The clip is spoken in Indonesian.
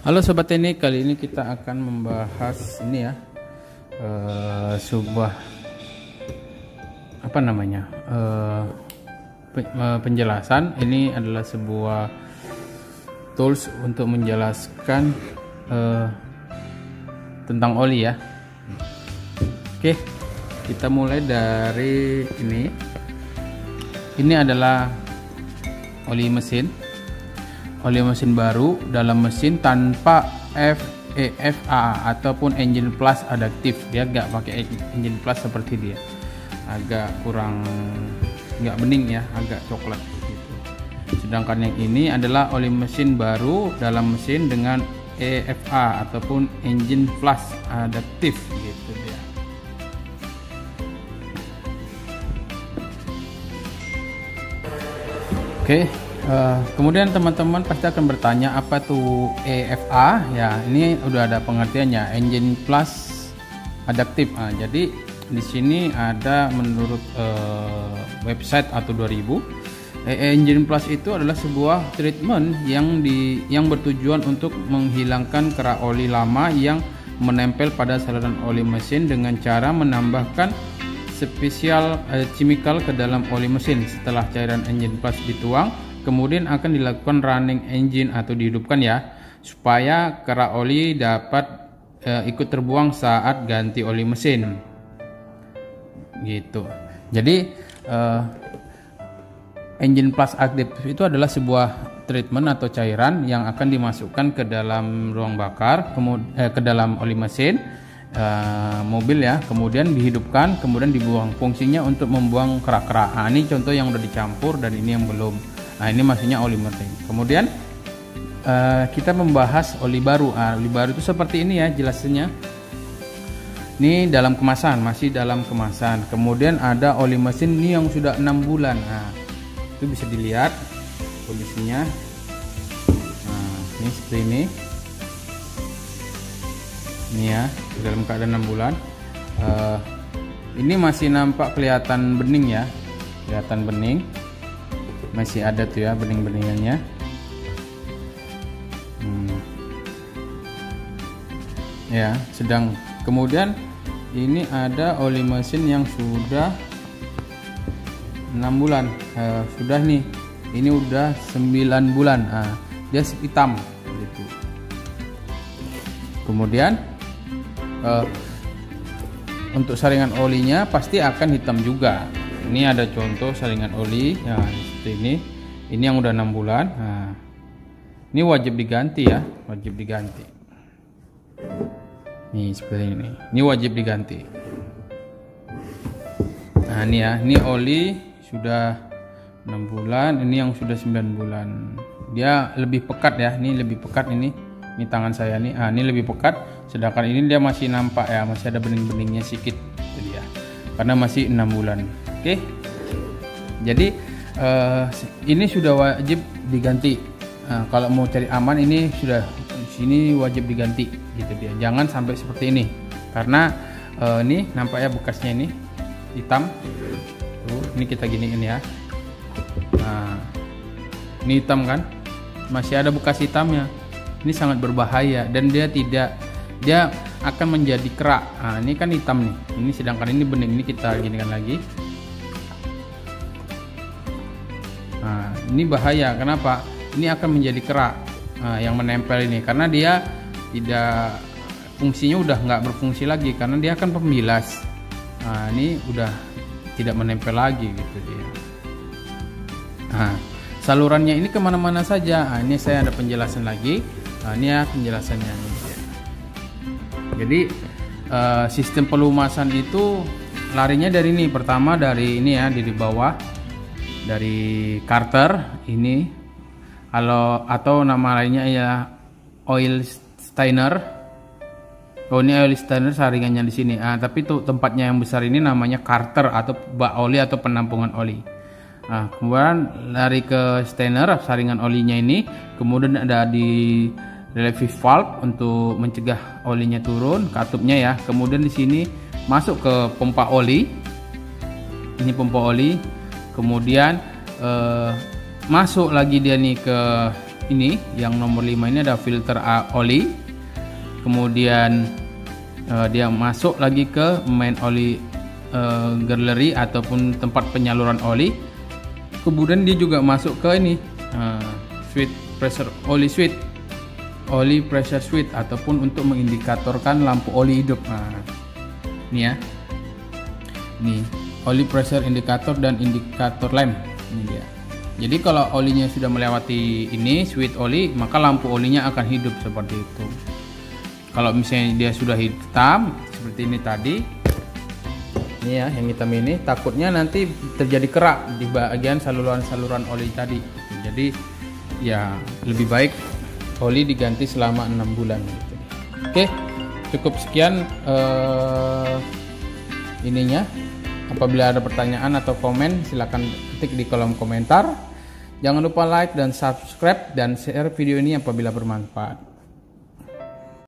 Halo Sobat Teknik, kali ini kita akan membahas ini ya, sebuah penjelasan. Ini adalah sebuah tools untuk menjelaskan tentang oli ya. Oke, kita mulai dari ini. Ini adalah oli mesin baru dalam mesin tanpa FEFA ataupun engine plus adaptif. Dia nggak pakai engine plus seperti dia, agak kurang, nggak bening ya, agak coklat gitu. Sedangkan yang ini adalah oli mesin baru dalam mesin dengan EFA ataupun engine plus adaptif gitu dia. Oke. Kemudian teman-teman pasti akan bertanya apa tuh EFA ya. Ini udah ada pengertiannya, engine plus adaptif. Jadi di sini ada menurut website atau 2000, engine plus itu adalah sebuah treatment yang bertujuan untuk menghilangkan kerak oli lama yang menempel pada saluran oli mesin dengan cara menambahkan spesial chemical ke dalam oli mesin. Setelah cairan engine plus dituang, kemudian akan dilakukan running engine atau dihidupkan ya, supaya kerak oli dapat ikut terbuang saat ganti oli mesin gitu. Jadi engine plus adaptif itu adalah sebuah treatment atau cairan yang akan dimasukkan ke dalam ruang bakar, ke dalam oli mesin mobil ya, kemudian dihidupkan, kemudian dibuang. Fungsinya untuk membuang kerak-kerak. Ini contoh yang udah dicampur dan ini yang belum. Ini maksudnya oli mesin. Kemudian kita membahas oli baru. Oli baru itu seperti ini ya jelasnya. Ini dalam kemasan, masih dalam kemasan. Kemudian ada oli mesin ini yang sudah 6 bulan. Itu bisa dilihat kondisinya. Ini seperti ini. Ini ya, dalam keadaan 6 bulan. Ini masih nampak kelihatan bening ya, kelihatan bening. Masih ada tuh ya bening-beningannya. Ya, sedang kemudian ini ada oli mesin yang sudah 6 bulan. Sudah nih. Ini udah 9 bulan. Dia hitam gitu. Kemudian untuk saringan olinya pasti akan hitam juga. Ini ada contoh saringan oli ya, seperti ini. Ini yang udah 6 bulan. Ini wajib diganti ya, wajib diganti. Nih seperti ini. Ini wajib diganti. Ini ya, ini oli sudah 6 bulan, ini yang sudah 9 bulan. Dia lebih pekat ya, ini lebih pekat ini. Ini tangan saya nih. Ini lebih pekat, sedangkan ini dia masih nampak ya, masih ada bening-beningnya sedikit. Jadi ya, karena masih 6 bulan. Oke. Jadi ini sudah wajib diganti. Kalau mau cari aman ini sudah sini wajib diganti gitu dia. Jangan sampai seperti ini. Karena ini nampaknya bekasnya ini hitam. Tuh, ini kita giniin ya. Ini hitam kan? Masih ada bekas hitamnya. Ini sangat berbahaya dan dia akan menjadi kerak. Ini kan hitam nih. Ini sedangkan ini bening. Ini kita ginikan lagi. Ini bahaya. Kenapa? Ini akan menjadi kerak yang menempel ini, karena dia tidak, fungsinya udah nggak berfungsi lagi karena dia akan pembilas. Ini udah tidak menempel lagi gitu dia. Salurannya ini kemana-mana saja. Ini saya ada penjelasan lagi. Ini ya penjelasannya nih. Jadi sistem pelumasan itu larinya dari ini. Pertama dari ini ya, di bawah, dari carter ini, atau nama lainnya ya oil stainer. Ini oil stainer saringannya di sini. Tapi tuh tempatnya yang besar ini namanya carter atau bak oli atau penampungan oli. Kemudian lari ke stainer, saringan olinya ini. Kemudian ada di relief valve untuk mencegah olinya turun, katupnya ya. Kemudian di sini masuk ke pompa oli. Ini pompa oli. Kemudian masuk lagi dia nih ke ini yang nomor 5 ini ada filter oli. Kemudian dia masuk lagi ke main oli gallery ataupun tempat penyaluran oli. Kemudian dia juga masuk ke ini switch pressure oli pressure switch ataupun untuk mengindikatorkan lampu oli hidup. Ini ya, ini oli pressure indicator dan indikator lamp. Ini dia. Jadi kalau olinya sudah melewati ini switch oli, maka lampu olinya akan hidup seperti itu. Kalau misalnya dia sudah hitam seperti ini tadi, ini ya yang hitam ini, takutnya nanti terjadi kerak di bagian saluran-saluran oli tadi. Jadi ya lebih baik oli diganti selama 6 bulan gitu. Oke, cukup sekian ininya. Apabila ada pertanyaan atau komen, silahkan ketik di kolom komentar. Jangan lupa like dan subscribe dan share video ini apabila bermanfaat.